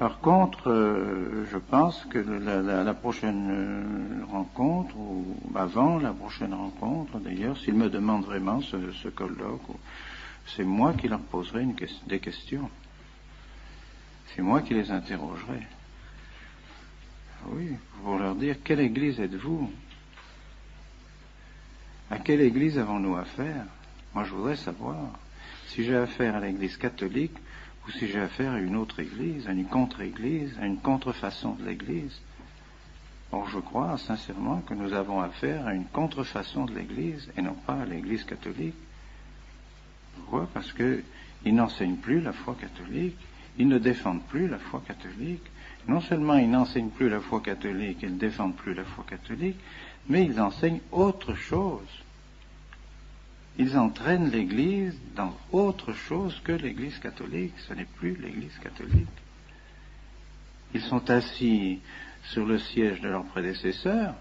Par contre, je pense que la prochaine rencontre, ou avant la prochaine rencontre d'ailleurs, s'ils me demandent vraiment ce colloque, c'est moi qui leur poserai des questions. C'est moi qui les interrogerai. Oui, pour leur dire, quelle église êtes-vous? À quelle église avons-nous affaire? Moi, je voudrais savoir si j'ai affaire à l'église catholique ou si j'ai affaire à une autre église, à une contre-église, à une contrefaçon de l'église. Or, je crois sincèrement que nous avons affaire à une contrefaçon de l'église et non pas à l'église catholique. Pourquoi? Parce qu'ils n'enseignent plus la foi catholique, ils ne défendent plus la foi catholique. Non seulement ils n'enseignent plus la foi catholique, ils ne défendent plus la foi catholique, mais ils enseignent autre chose. Ils entraînent l'Église dans autre chose que l'Église catholique. Ce n'est plus l'Église catholique. Ils sont assis sur le siège de leurs prédécesseurs,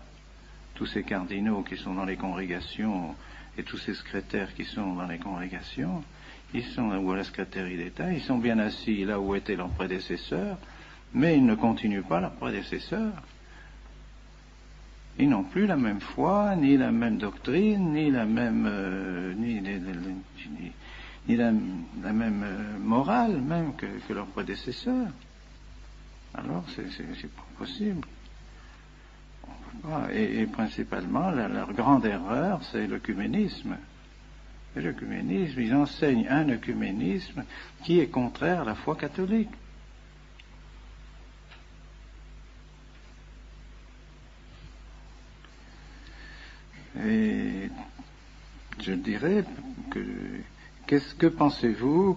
tous ces cardinaux qui sont dans les congrégations et tous ces secrétaires qui sont dans les congrégations, ils sont ou à la secrétaire d'État, ils sont bien assis là où étaient leurs prédécesseurs, mais ils ne continuent pas leurs prédécesseurs. Ils n'ont plus la même foi, ni la même doctrine, ni la même, ni la même morale même que leurs prédécesseurs. Alors, c'est pas possible. Et principalement, leur grande erreur, c'est l'œcuménisme. Et l'œcuménisme, ils enseignent un œcuménisme qui est contraire à la foi catholique. Et je dirais que pensez-vous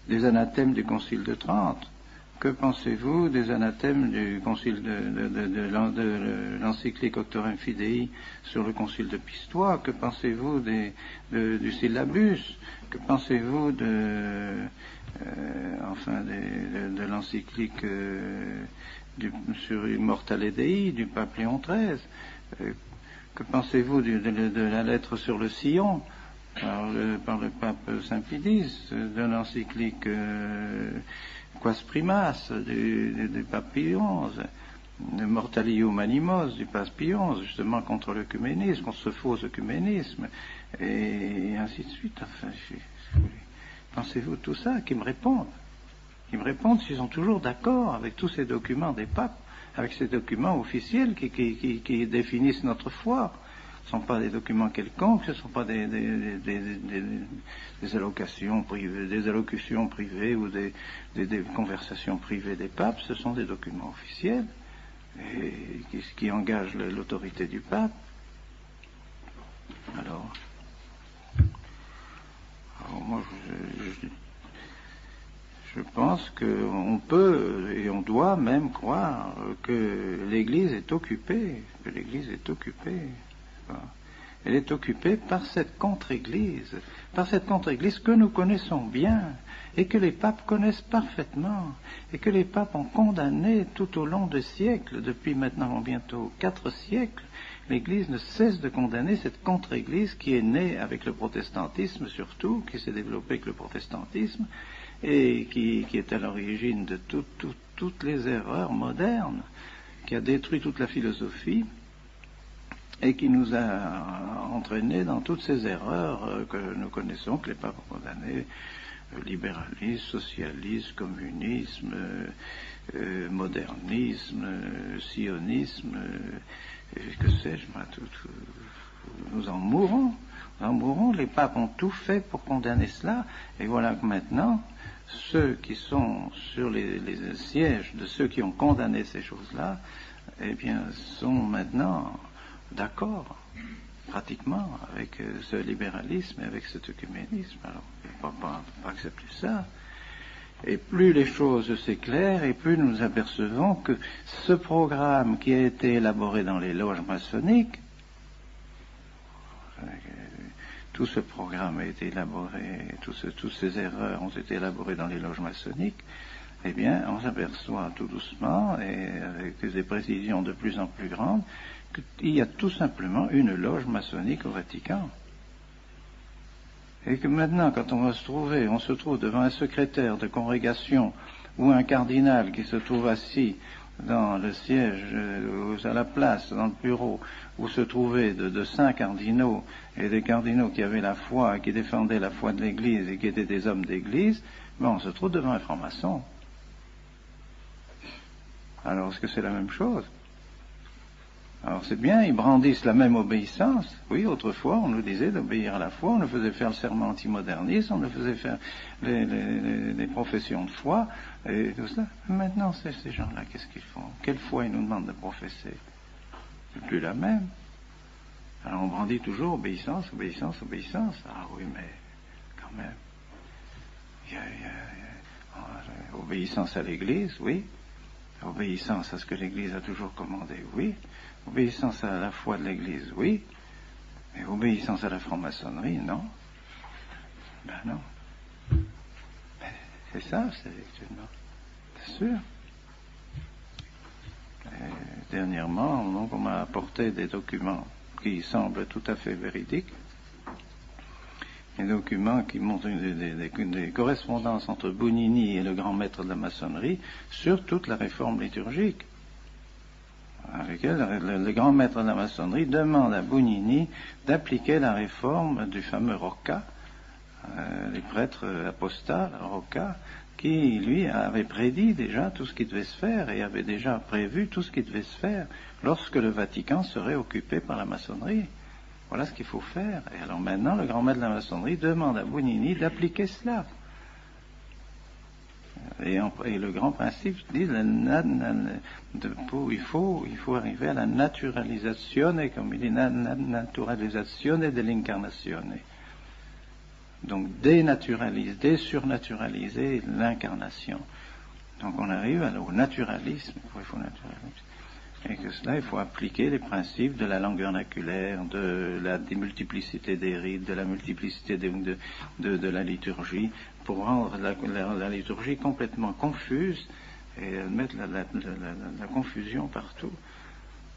des anathèmes du Concile de Trente? Que pensez-vous des anathèmes du Concile de l'encyclique Auctorem Fidei sur le Concile de Pistoie? Que pensez-vous du syllabus? Que pensez-vous de l'encyclique sur Immortale Dei du pape Léon XIII? Que pensez-vous de la lettre sur le sillon par le pape Saint-Pidis, de l'encyclique Quas Primas du pape Pie XI, de Mortali Humanimos du pape Pie XI, justement contre l'œcuménisme, contre ce faux œcuménisme, et ainsi de suite. Enfin, pensez-vous de tout ça? Qui me répondent s'ils sont toujours d'accord avec tous ces documents des papes, avec ces documents officiels qui définissent notre foi. Ce ne sont pas des documents quelconques, ce ne sont pas des allocations privées, des allocutions privées ou des conversations privées des papes. Ce sont des documents officiels et qui engagent l'autorité du pape. Alors moi, je pense qu'on peut et on doit même croire que l'Église est occupée, Elle est occupée par cette contre-Église, que nous connaissons bien et que les papes connaissent parfaitement et que les papes ont condamné tout au long des siècles, depuis maintenant bientôt 4 siècles. L'Église ne cesse de condamner cette contre-Église qui est née avec le protestantisme surtout, qui s'est développée avec le protestantisme, et qui est à l'origine de toutes les erreurs modernes, qui a détruit toute la philosophie et qui nous a entraînés dans toutes ces erreurs que nous connaissons, que les papes ont condamnées: libéralisme, socialisme, communisme, modernisme, sionisme, que sais-je, nous en mourrons. Les papes ont tout fait pour condamner cela, et voilà que maintenant ceux qui sont sur les sièges de ceux qui ont condamné ces choses-là, eh bien, sont maintenant d'accord, pratiquement, avec ce libéralisme et avec cet œcuménisme. Alors, on ne peut pas accepter ça. Et plus les choses s'éclairent, et plus nous apercevons que ce programme qui a été élaboré dans les loges maçonniques, tout ce programme a été élaboré, toutes ces erreurs ont été élaborées dans les loges maçonniques, eh bien, on s'aperçoit tout doucement, et avec des précisions de plus en plus grandes, qu'il y a tout simplement une loge maçonnique au Vatican. Et que maintenant, quand on se trouve devant un secrétaire de congrégation ou un cardinal qui se trouve assis dans le siège, à la place, dans le bureau, où se trouvaient de saints cardinaux, et des cardinaux qui avaient la foi, qui défendaient la foi de l'Église et qui étaient des hommes d'Église, on se trouve devant un franc-maçon. Alors, est-ce que c'est la même chose? Alors c'est bien, ils brandissent la même obéissance. Oui, autrefois, on nous disait d'obéir à la foi, on nous faisait faire le serment antimoderniste, on nous faisait faire les professions de foi, et tout ça. Maintenant, ces gens-là, qu'est-ce qu'ils font? Quelle foi ils nous demandent de professer? C'est plus la même. Alors on brandit toujours obéissance, obéissance, obéissance. Ah oui, mais quand même. Obéissance à l'Église, oui. Obéissance à ce que l'Église a toujours commandé, oui. Obéissance à la foi de l'Église, oui. Mais obéissance à la franc-maçonnerie, non. Ben non. Ben, c'est ça, c'est sûr. Et dernièrement, donc, on m'a apporté des documents qui semblent tout à fait véridiques. Des documents qui montrent des correspondances entre Bounini et le grand maître de la maçonnerie sur toute la réforme liturgique. Avec elle, le grand maître de la maçonnerie demande à Bounini d'appliquer la réforme du fameux Rocca, les prêtres apostats, Rocca, qui, lui, avait prédit déjà tout ce qui devait se faire et avait déjà prévu tout ce qui devait se faire lorsque le Vatican serait occupé par la maçonnerie. Voilà ce qu'il faut faire. Et alors maintenant, le grand maître de la maçonnerie demande à Bounini d'appliquer cela. Et le grand principe dit il faut arriver à la naturalisazione, comme il dit, naturalisazione dell'incarnazione. Donc désurnaturaliser l'incarnation. Donc on arrive au naturalisme. Et que cela, il faut appliquer les principes de la langue vernaculaire, de la démultiplicité des rites, de la multiplicité de la liturgie, pour rendre la liturgie complètement confuse et mettre la confusion partout.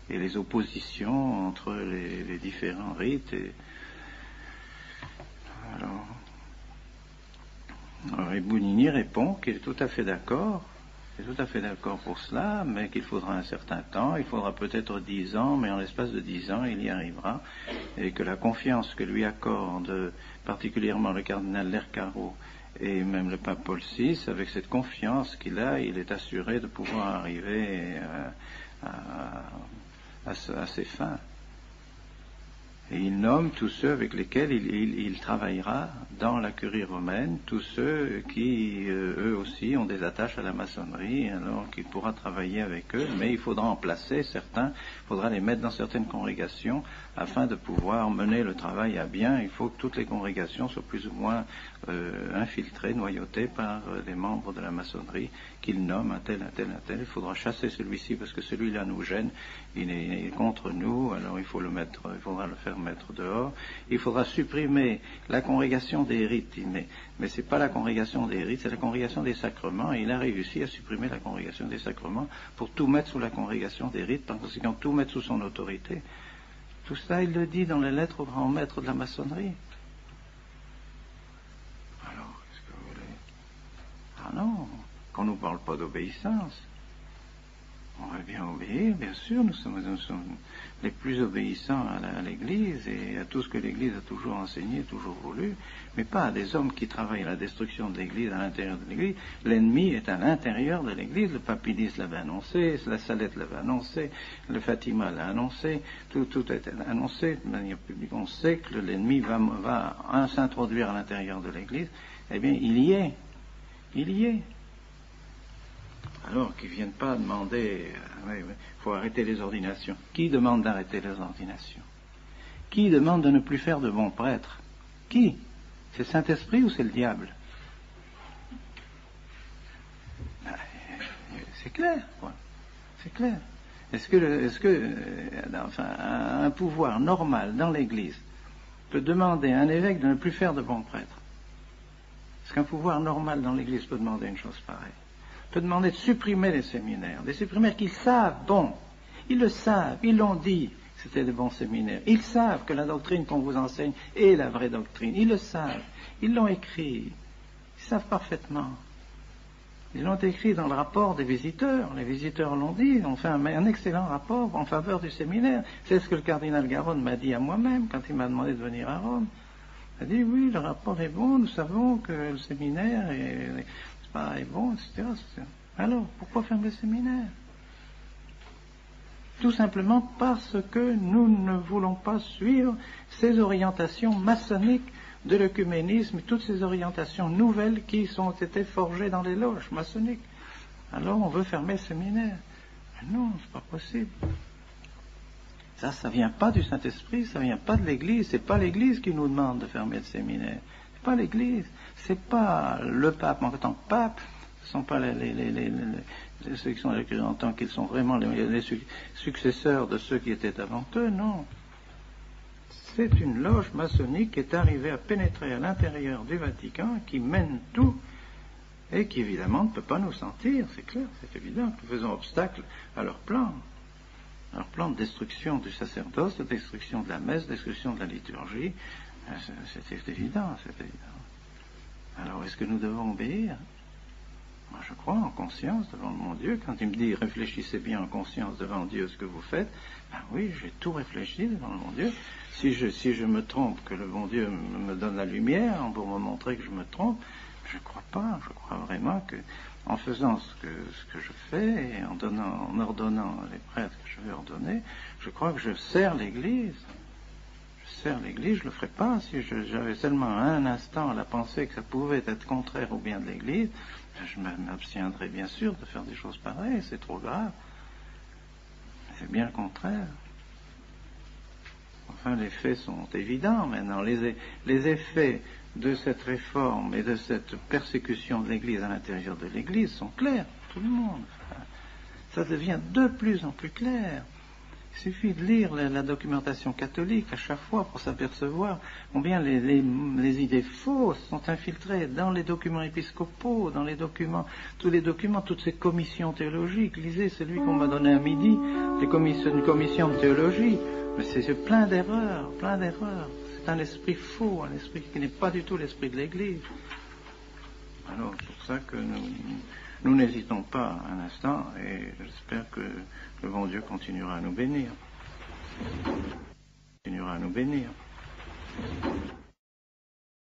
Et les oppositions entre les différents rites. Alors Bounini répond qu'il est tout à fait d'accord. Il est tout à fait d'accord pour cela, mais qu'il faudra un certain temps, il faudra peut-être 10 ans, mais en l'espace de 10 ans, il y arrivera, et que la confiance que lui accorde particulièrement le cardinal Lercaro et même le pape Paul VI, avec cette confiance qu'il a, il est assuré de pouvoir arriver à ses fins. Et il nomme tous ceux avec lesquels il travaillera dans la curie romaine, tous ceux qui, eux aussi, ont des attaches à la maçonnerie, alors qu'il pourra travailler avec eux, mais il faudra en placer certains, il faudra les mettre dans certaines congrégations, afin de pouvoir mener le travail à bien. Il faut que toutes les congrégations soient plus ou moins infiltrées, noyautées par des membres de la maçonnerie, qu'il nomme un tel. Il faudra chasser celui-ci, parce que celui-là nous gêne, il est contre nous, alors il faudra le faire mettre dehors. Il faudra supprimer la congrégation des rites, mais c'est pas la congrégation des rites, c'est la congrégation des sacrements, et il a réussi à supprimer la congrégation des sacrements pour tout mettre sous la congrégation des rites, par conséquent tout mettre sous son autorité. Tout ça, il le dit dans les lettres au grand maître de la maçonnerie. Alors, qu'est-ce que vous voulez? Ah non, qu'on ne nous parle pas d'obéissance. On va bien obéir, bien sûr, nous sommes les plus obéissants à l'Église et à tout ce que l'Église a toujours enseigné, toujours voulu, mais pas à des hommes qui travaillent à la destruction de l'Église à l'intérieur de l'Église. L'ennemi est à l'intérieur de l'Église, le papidis l'avait annoncé, la Salette l'avait annoncé, le Fatima l'a annoncé, tout est annoncé de manière publique. On sait que l'ennemi va s'introduire à l'intérieur de l'Église. Eh bien, il y est. Alors qu'ils ne viennent pas demander, il faut arrêter les ordinations. Qui demande d'arrêter les ordinations? Qui demande de ne plus faire de bons prêtres? Qui? C'est le Saint-Esprit ou c'est le diable? C'est clair, quoi. C'est clair. Est-ce que un pouvoir normal dans l'Église peut demander à un évêque de ne plus faire de bons prêtres? Est-ce qu'un pouvoir normal dans l'Église peut demander une chose pareille? Peut demander de supprimer les séminaires, des séminaires qu'ils savent, bon, ils le savent, ils l'ont dit, c'était des bons séminaires. Ils savent que la doctrine qu'on vous enseigne est la vraie doctrine. Ils le savent. Ils l'ont écrit. Ils savent parfaitement. Ils l'ont écrit dans le rapport des visiteurs. Les visiteurs l'ont dit. Ils ont fait un excellent rapport en faveur du séminaire. C'est ce que le cardinal Garonne m'a dit à moi-même quand il m'a demandé de venir à Rome. Il a dit, oui, le rapport est bon. Nous savons que le séminaire est bon, etc. Alors, pourquoi fermer le séminaire? Tout simplement parce que nous ne voulons pas suivre ces orientations maçonniques de l'œcuménisme, toutes ces orientations nouvelles qui ont été forgées dans les loges maçonniques. Alors on veut fermer le séminaire. Mais non, c'est pas possible. Ça vient pas du Saint-Esprit, ça vient pas de l'Église. C'est pas l'Église qui nous demande de fermer le séminaire. C'est pas l'Église. C'est pas le pape en tant que pape. Ce ne sont pas ceux qui sont les en tant qu'ils sont vraiment les successeurs de ceux qui étaient avant eux, non. C'est une loge maçonnique qui est arrivée à pénétrer à l'intérieur du Vatican, qui mène tout, et qui évidemment ne peut pas nous sentir, c'est clair, c'est évident, que nous faisons obstacle à leur plan de destruction du sacerdoce, de destruction de la messe, de destruction de la liturgie, c'est évident, c'est évident. Alors est-ce que nous devons obéir? Moi, je crois en conscience devant mon Dieu. Quand il me dit réfléchissez bien en conscience devant Dieu ce que vous faites, ben oui, j'ai tout réfléchi devant mon Dieu. Si je me trompe, que le bon Dieu me donne la lumière pour me montrer que je me trompe, je ne crois pas. Je crois vraiment que en faisant ce que je fais et en ordonnant les prêtres que je vais ordonner, je crois que je sers l'Église. Je ne le ferais pas si j'avais seulement un instant la pensée que ça pouvait être contraire au bien de l'Église. Je m'abstiendrai bien sûr de faire des choses pareilles, c'est trop grave. C'est bien le contraire. Enfin, les faits sont évidents maintenant. Les effets de cette réforme et de cette persécution de l'Église à l'intérieur de l'Église sont clairs pour tout le monde. Ça devient de plus en plus clair. Il suffit de lire la documentation catholique à chaque fois pour s'apercevoir combien les idées fausses sont infiltrées dans les documents épiscopaux, dans tous les documents, toutes ces commissions théologiques. Lisez celui qu'on m'a donné à midi, une commission de théologie. Mais c'est plein d'erreurs, plein d'erreurs. C'est un esprit faux, un esprit qui n'est pas du tout l'esprit de l'Église. Alors, c'est pour ça que nous n'hésitons pas un instant, et j'espère que le bon Dieu continuera à nous bénir.